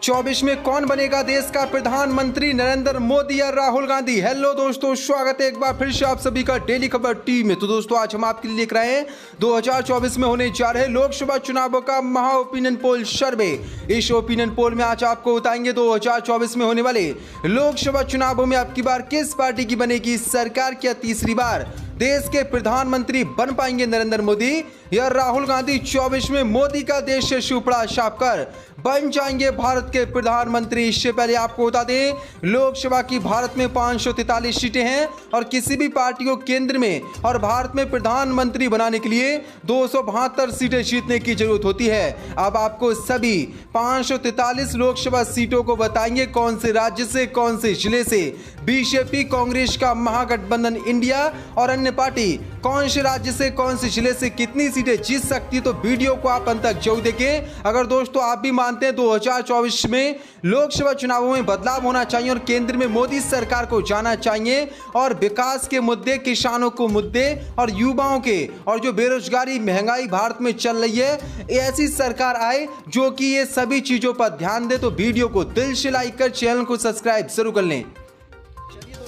2024 में कौन बनेगा देश का प्रधानमंत्री, नरेंद्र मोदी या राहुल गांधी। हेलो दोस्तों, स्वागत है एक बार फिर से आप सभी का डेली खबर टीवी में। तो दोस्तों आज हम आपके लिए लेकर आए हैं 2024 में होने जा रहे लोकसभा चुनावों का महा ओपिनियन पोल सर्वे। इस ओपिनियन पोल में आज आपको बताएंगे 2024 में होने वाले लोकसभा चुनावों में आपकी बार किस पार्टी की बनेगी सरकार, क्या तीसरी बार देश के प्रधानमंत्री बन पाएंगे नरेंद्र मोदी या राहुल गांधी 24 में मोदी का देश से सुपड़ा साफ कर बन जाएंगे भारत के प्रधानमंत्री। इससे पहले आपको बता दें लोकसभा की भारत में 543 सीटें हैं और किसी भी पार्टी को केंद्र में और भारत में प्रधानमंत्री बनाने के लिए 272 सीटें जीतने की जरूरत होती है। अब आपको सभी 543 लोकसभा सीटों को बताएंगे कौन से राज्य से, कौन से जिले से बीजेपी कांग्रेस का महागठबंधन इंडिया और अन्य पार्टी कौन से राज्य से, कौन से जिले से कितनी सीटें जीत सकती है। तो वीडियो को आप अंत तक जरूर देखें। अगर दोस्तों आप भी मानते हैं 2024 में लोकसभा चुनावों में बदलाव होना चाहिए और केंद्र में मोदी सरकार को जाना चाहिए और विकास के मुद्दे, किसानों को मुद्दे और युवाओं के और जो बेरोजगारी, महंगाई भारत में चल रही है, ऐसी सरकार आए जो कि ये सभी चीजों पर ध्यान दे, तो वीडियो को दिल से लाइक कर चैनल को सब्सक्राइब जरूर कर लें।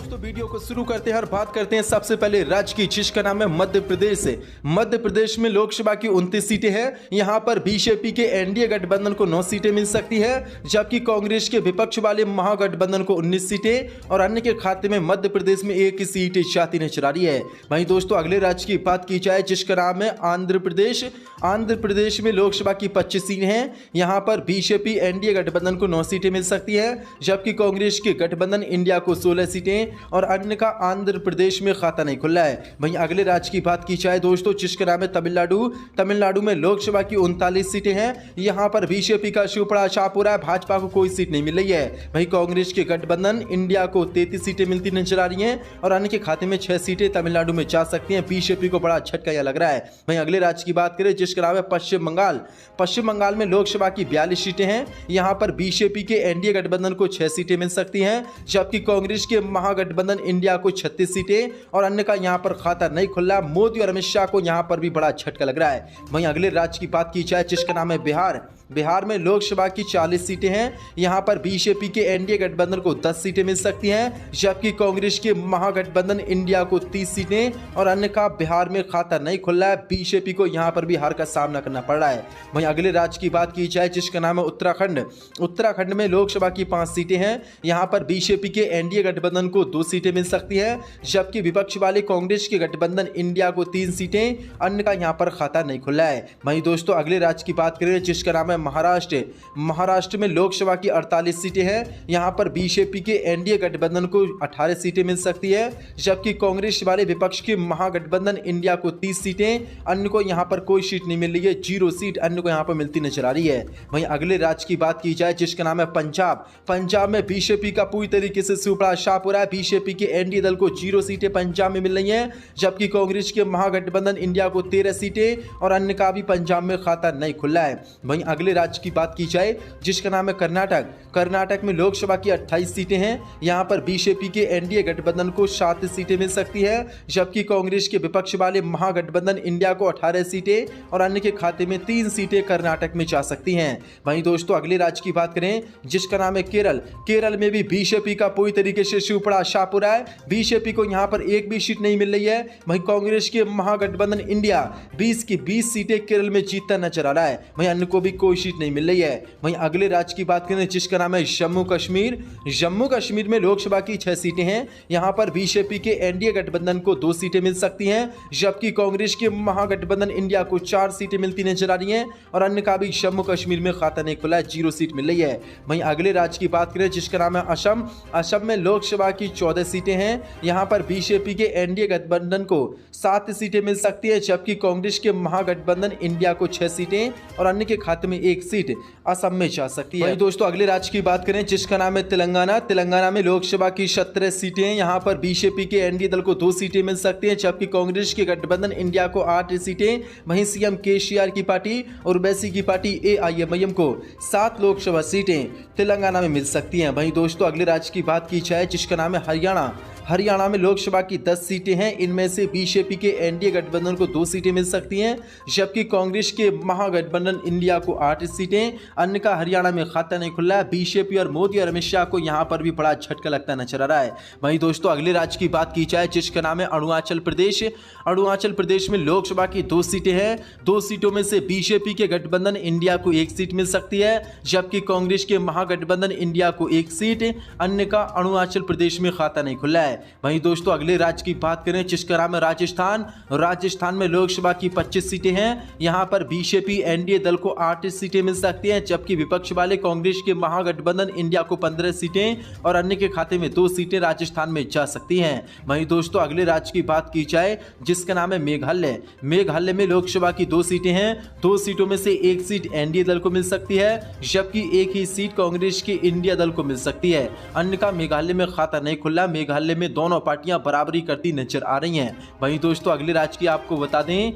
तो वीडियो को शुरू करते हैं और बात करते हैं सबसे पहले राज्य की, जिसका नाम है मध्य प्रदेश। मध्य प्रदेश में लोकसभा की 29 सीटें हैं। यहां पर बीजेपी के एनडीए गठबंधन को 9 सीटें मिल सकती है, जबकि कांग्रेस के विपक्ष वाले महागठबंधन को 19 सीटें और अन्य के खाते में मध्य प्रदेश में 1 सीट जाती नजर आ रही है। वहीं दोस्तों अगले राज्य की बात की जाए जिसका नाम है आंध्र प्रदेश। आंध्र प्रदेश में लोकसभा की 25 सीटें हैं। यहां पर बीजेपी एनडीए गठबंधन को 9 सीटें मिल सकती है, जबकि कांग्रेस के गठबंधन इंडिया को 16 सीटें और अन्य का आंध्र प्रदेश में खाता नहीं खुला है। वहीं अगले राज्य की बात की जाए दोस्तों जिसका नाम है तमिलनाडु। तमिलनाडु में लोकसभा की 39 सीटें हैं। यहां पर बीजेपी का सुपड़ा साफ हो रहा है, भाजपा को कोई सीट नहीं मिल रही है। वहीं कांग्रेस के गठबंधन इंडिया को 33 सीटें मिलती नजर आ रही हैं और अन्य के खाते में 6 सीटें तमिलनाडु में जा सकती हैं। बीजेपी को बड़ा झटका यह लग रहा है। वहीं अगले राज्य की बात करें जिसका नाम है पश्चिम बंगाल। पश्चिम बंगाल में लोकसभा की 42 सीटें हैं। यहां पर बीजेपी के एनडीए गठबंधन को 6 सीटें मिल सकती हैं, जबकि कांग्रेस के महागठबंधन इंडिया को 36 सीटें और अन्य का यहां पर खाता नहीं खुला। मोदी और अमित शाह को यहां पर भी बड़ा झटका लग रहा है। वहीं अगले राज्य की बात की जाए जिसका नाम है बिहार। बिहार में लोकसभा की 40 सीटें हैं। यहां पर बीजेपी के एनडीए गठबंधन को 10 सीटें मिल सकती हैं, जबकि कांग्रेस के महागठबंधन इंडिया को 30 सीटें और अन्य का बिहार में खाता नहीं खुला है। बीजेपी को यहां पर भी हार का सामना करना पड़ रहा है। वहीं अगले राज्य की बात की जाए जिसका नाम है उत्तराखंड। उत्तराखंड में लोकसभा की 5 सीटें हैं। यहां पर बीजेपी के एनडीए गठबंधन को 2 सीटें मिल सकती है, जबकि विपक्ष वाले कांग्रेस के गठबंधन इंडिया को 3 सीटें, अन्य का यहां पर खाता नहीं खुला है। वहीं दोस्तों अगले राज्य की बात करें जिसका नाम है महाराष्ट्र। महाराष्ट्र में लोकसभा की 48 सीटें हैं। यहां पर बीजेपी के एनडीए गठबंधन को 18 सीटें मिल सकती है, जबकि कांग्रेस वाले विपक्ष के महागठबंधन इंडिया को 30 सीटें, अन्य को यहां पर कोई सीट नहीं मिल रही है, 0 सीट अन्य को यहां पर मिलती नजर आ रही है। वहीं अगले राज्य की बात की जाए जिसका नाम है पंजाब। पंजाब में बीजेपी का पूरी तरीके से सुपड़ा साफ हो रहा है। बीजेपी के एनडीए दल को 0 सीटें पंजाब में मिल रही हैं, जबकि कांग्रेस के महागठबंधन इंडिया को 13 सीटें और अन्य का भी पंजाब में खाता नहीं खुला है। वहीं अगले राज्य की बात की जाए जिसका नाम है कर्नाटक। कर्नाटक में लोकसभा की 28 सीटें हैं। यहां पर बीजेपी के एनडीए गठबंधन को 7 सीटें मिल सकती है, जबकि कांग्रेस के विपक्ष वाले महागठबंधन इंडिया को 18 सीटें और अन्य के खाते में 3 सीटें कर्नाटक में जा सकती हैं। वहीं दोस्तों अगले राज्य की बात करें जिसका नाम है केरल। केरल में भी बीजेपी का पूरी तरीके से सुपड़ा साफ हो रहा है। बीजेपी को यहां पर एक भी सीट नहीं मिल रही है। वहीं कांग्रेस के महागठबंधन इंडिया 20 की 20 सीटें केरल में जीतता नजर आ रहा है। वहीं अन्य को भी कोई सीट नहीं मिल रही है। वहीं अगले राज्य की बात करें जिसका नाम है जम्मू कश्मीर। जम्मू कश्मीर में लोकसभा की 6 सीटें हैं। यहां पर बीजेपी के एनडीए गठबंधन को 2 सीटें मिल सकती हैं, जबकि कांग्रेस के महागठबंधन इंडिया को 4 सीटें मिलती नजर आ रही हैं और अन्य का भी जम्मू कश्मीर में खाता नहीं खुला है, 0 सीट मिल रही है। वहीं अगले राज्य की बात करें जिसका नाम है असम। असम में लोकसभा की 14 सीटें हैं। यहां पर बीजेपी के एनडीए गठबंधन को 7 सीटें मिल सकती है, जबकि कांग्रेस के महागठबंधन इंडिया को 6 सीटें और अन्य के खाते में 1 सीट असम में जा सकती है। वहीं दोस्तों अगले राज्य की बात करें जिसका नाम है तेलंगाना। तेलंगाना में लोकसभा की 17 सीटें हैं। यहां पर बीजेपी के एनडीए दल को 2 सीटें मिल सकती हैं, जबकि कांग्रेस के गठबंधन इंडिया को 8 सीटें, वहीं सीएम केसीआर की पार्टी और ओवैसी की पार्टी एआईएमआईएम को 7 लोकसभा सीटें तेलंगाना में मिल सकती हैं। वहीं दोस्तों अगले राज्य की बात की जाए जिसका नाम है हरियाणा। हरियाणा में लोकसभा की 10 सीटें हैं। इनमें से बीजेपी बीजेपी के एनडीए गठबंधन को 2 सीटें मिल सकती हैं, जबकि कांग्रेस के महागठबंधन इंडिया को 8 सीटें। अन्य का हरियाणा में खाता नहीं खुला है। बीजेपी और मोदी और अमित शाह को यहां पर भी बड़ा झटका लगता नजर आ रहा है। वहीं दोस्तों अगले राज्य की बात की जाए जिसका नाम है अरुणाचल प्रदेश। अरुणाचल प्रदेश में लोकसभा की 2 सीटें हैं। 2 सीटों में से बीजेपी के गठबंधन इंडिया को 1 सीट मिल सकती है, जबकि कांग्रेस के महागठबंधन इंडिया को 1 सीट। अन्य का अरुणाचल प्रदेश में खाता नहीं खुला है। वहीं दोस्तों अगले राज्य की बात करें जिसका नाम है राजस्थान। राजस्थान में लोकसभा की 25 सीटें हैं। यहां पर बीजेपी एनडीए दल को 8 सीटें मिल सकती हैं, जबकि विपक्ष वाले कांग्रेस के महागठबंधन इंडिया को 15 सीटें और अन्य के खाते में 2 सीटें राजस्थान में जा सकती हैं। वहीं दोस्तों अगले राज्य की बात की जाए जिसका नाम है मेघालय। मेघालय में लोकसभा की 2 सीटें हैं। 2 सीटों में से 1 सीट एनडीए दल को मिल सकती है, जबकि 1 ही सीट कांग्रेस के इंडिया दल को मिल सकती है। अन्य का मेघालय में खाता नहीं खुला। मेघालय में दोनों पार्टियां बराबरी करती नजर आ रही हैं। वहीं दोस्तों अगले राज्य की आपको बता दें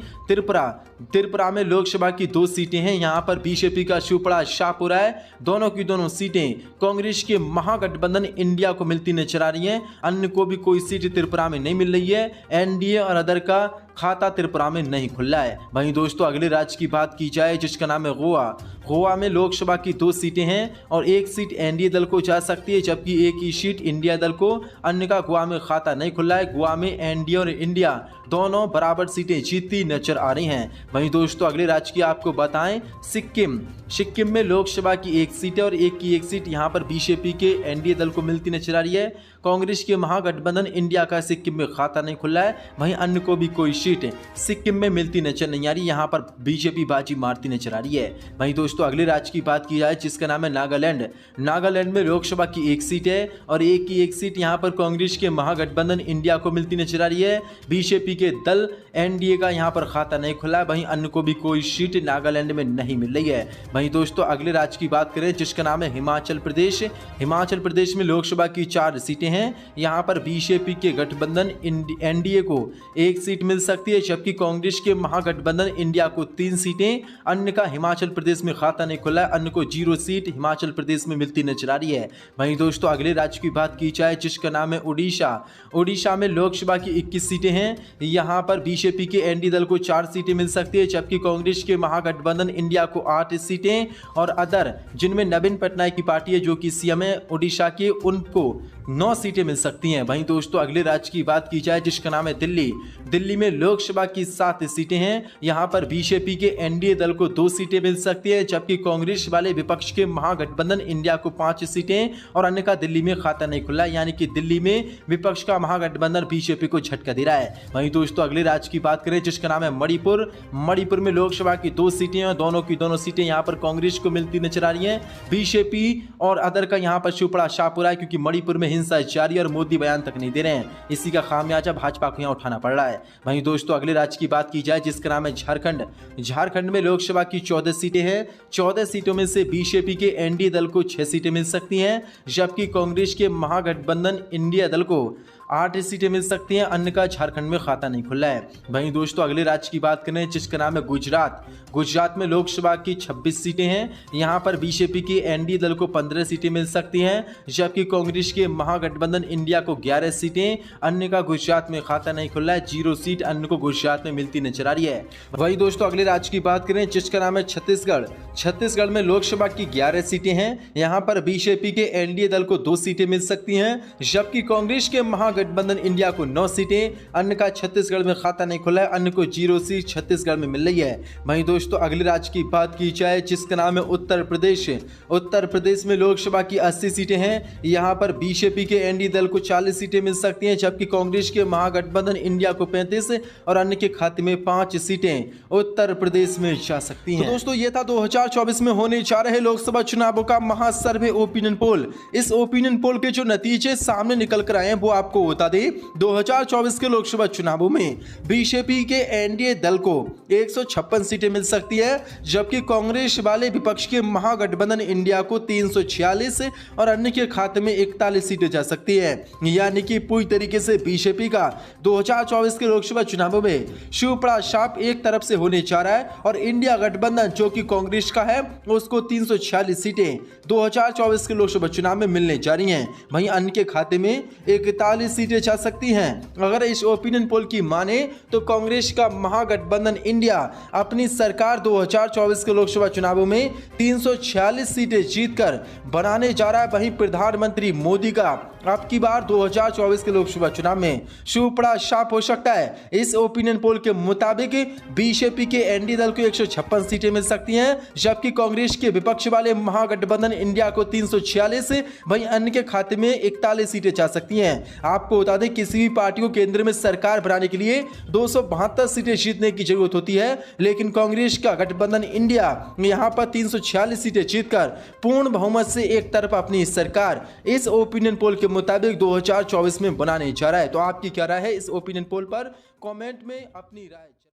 त्रिपुरा में लोकसभा की 2 सीटें हैं। यहां पर बीजेपी का शिवपुरा शाहपुरा है। दोनों की दोनों सीटें कांग्रेस के महागठबंधन इंडिया को मिलती नजर आ रही हैं। अन्य को भी कोई सीट त्रिपुरा में नहीं मिल रही है। एनडीए और अदर का खाता त्रिपुरा में नहीं खुला है। वहीं दोस्तों अगले राज्य की बात की जाए जिसका नाम है गोवा। गोवा में लोकसभा की 2 सीटें हैं और 1 सीट एनडीए दल को जा सकती है, जबकि 1 ही सीट इंडिया दल को। अन्य का गोवा में खाता नहीं खुला है। गोवा में एनडीए और इंडिया दोनों बराबर सीटें जीतती नजर आ रही हैं। वहीं दोस्तों अगले राज्य की आपको बताएं सिक्किम में लोकसभा की 1 सीट है और 1 की 1 सीट यहां पर बीजेपी के एनडीए दल को मिलती नजर आ रही है। कांग्रेस के महागठबंधन इंडिया का सिक्किम में खाता नहीं खुला है। वहीं अन्य को भी कोई सीट सिक्किम में मिलती नजर नहीं आ रही। यहां पर बीजेपी बाजी मारती नजर आ रही है। वहीं दोस्तों अगले राज्य की बात की जाए जिसका नाम है नागालैंड। नागालैंड में लोकसभा की 1 सीट है और 1 की 1 सीट यहां पर कांग्रेस के महागठबंधन इंडिया को मिलती नजर आ रही है। बीजेपी के दल एनडीए का यहां पर खाता नहीं खुला है। वहीं अन्य को भी कोई सीट नागालैंड में नहीं मिल रही है। वहीं दोस्तों अगले राज्य की बात करें जिसका नाम है हिमाचल प्रदेश। हिमाचल प्रदेश में लोकसभा की 4 सीटें हैं। यहां पर बीजेपी के गठबंधन एनडीए को 1 सीट मिल सकती है, जबकि कांग्रेस के महागठबंधन इंडिया को 3 सीटें। अन्य का हिमाचल प्रदेश में खाता नहीं खुला है। अन्य को 0 सीट हिमाचल प्रदेश में मिलती नजर आ रही है। वहीं दोस्तों अगले राज्य की बात की जाए जिसका नाम है उड़ीसा। उड़ीसा में लोकसभा की 21 सीटें हैं। यहां पर बीजेपी के एनडीए दल को 4 सीटें मिल सकती है, जबकि कांग्रेस के महागठबंधन इंडिया को 8 सीटें और अदर जिनमें नवीन पटनायक की पार्टी है जो कि सीएम है उड़ीसा के, उनको 9 सीटें मिल सकती हैं। वहीं दोस्तों अगले राज्य की बात की जाए जिसका नाम है दिल्ली। दिल्ली में लोकसभा की 7 सीटें हैं। यहां पर बीजेपी के एनडीए दल को 2 सीटें मिल सकती है, जबकि कांग्रेस वाले विपक्ष के महागठबंधन इंडिया को 5 सीटें और अन्य का दिल्ली में खाता नहीं खुला, यानी कि दिल्ली में विपक्ष का महागठबंधन बीजेपी को झटका दे रहा है। वहीं दोस्तों अगले राज्य की बात करें जिसका नाम है मणिपुर। मणिपुर में लोकसभा की 2 सीटें और दोनों की दोनों सीटें यहां पर कांग्रेस को मिलती नजर आ रही हैं। बीजेपी और अदर का यहां पर शिवपुरा शाहपुरा है, क्योंकि मणिपुर में हिंसा जारी और मोदी बयान तक नहीं दे रहे हैं। इसी का खामियाजा भाजपा को यहां उठाना पड़ रहा है। वहीं दोस्तों अगले राज्य की बात की जाए जिसका नाम है झारखंड। झारखंड में लोकसभा की 14 सीटें हैं। 14 सीटों में से बीजेपी के एनडीए दल को 6 सीटें मिल सकती हैं, जबकि कांग्रेस के महागठबंधन इंडिया दल को 8 सीटें मिल सकती हैं। अन्य का झारखंड में खाता नहीं खुला है। वहीं दोस्तों अगले राज्य की बात करें जिसका नाम है गुजरात। गुजरात में लोकसभा की 26 सीटें हैं। यहां पर बीजेपी के एनडीए दल को 15 सीटें मिल सकती हैं, जबकि कांग्रेस के महागठबंधन इंडिया को 11 सीटें। अन्य का गुजरात में खाता नहीं खुला है। 0 सीट अन्य को गुजरात में मिलती नजर आ रही है। वहीं दोस्तों अगले राज्य की बात करें जिसका नाम है छत्तीसगढ़। छत्तीसगढ़ में लोकसभा की 11 सीटें हैं। यहां पर बीजेपी के एनडीए दल को 2 सीटें मिल सकती हैं, जबकि कांग्रेस के महागठबंधन इंडिया को 9 सीटें। अन्य का छत्तीसगढ़ में खाता नहीं खुला है। अन्य को 0 सीट छत्तीसगढ़ में मिल रही है। वहीं दोस्तों अगले राज्य की बात की जाए जिसका नाम है उत्तर प्रदेश। उत्तर प्रदेश में लोकसभा की 80 सीटें हैं। यहां पर बीजेपी के एनडीए दल को 40 सीटें मिल सकती हैं, जबकि कांग्रेस के महागठबंधन इंडिया को 35 और अन्य के खाते में 5 सीटें उत्तर प्रदेश में जा सकती हैं। तो दोस्तों ये था 2024 में होने जा रहे लोकसभा चुनावों का महासर्वे ओपिनियन पोल। इस ओपिनियन पोल के जो नतीजे सामने निकल कर आए हैं वो आपको बता दें। 2024 के लोकसभा चुनावों में बीजेपी के एनडीए दल को 156 सीटें मिल सकती है, जबकि कांग्रेस वाले विपक्ष के महागठबंधन इंडिया को 346 और अन्य के खाते में 41 सीटें जा सकती है। यानी कि पूरी तरीके से बीजेपी का 2024 के लोकसभा चुनावों में शिवपुरा शाप एक तरफ से होने जा रहा है और इंडिया गठबंधन जो कि कांग्रेस का है उसको 346 सीटें 2024 के लोकसभा चुनाव में मिलने जा रही हैं। वहीं अन्य के खाते में 41 सीटें जा सकती हैं। अगर इस ओपिनियन पोल की माने तो कांग्रेस का महागठबंधन इंडिया अपनी सरकार 2024 के लोकसभा चुनावों में 346 सीटें जीतकर बनाने जा रहा है। वहीं प्रधानमंत्री मोदी का अब की बार 2024 के लोकसभा चुनाव में सुपड़ा साफ हो सकता है। इस ओपिनियन पोल के मुताबिक बीजेपी के एनडीए दल को 156 सीटें मिल सकती हैं, जबकि कांग्रेस के विपक्ष वाले महागठबंधन इंडिया को 346, वहीं अन्य के खाते में 41 सीटें जा सकती हैं। आपको बता दें, किसी भी पार्टी को केंद्र में सरकार बनाने के लिए 272 सीटें जीतने की जरूरत होती है, लेकिन कांग्रेस का गठबंधन इंडिया यहां पर 346 सीटें जीतकर पूर्ण बहुमत से एक तरफ अपनी सरकार इस ओपिनियन पोल के मुताबिक 2024 में बनाने जा रहा है। तो आपकी क्या राय है इस ओपिनियन पोल पर? कमेंट में अपनी राय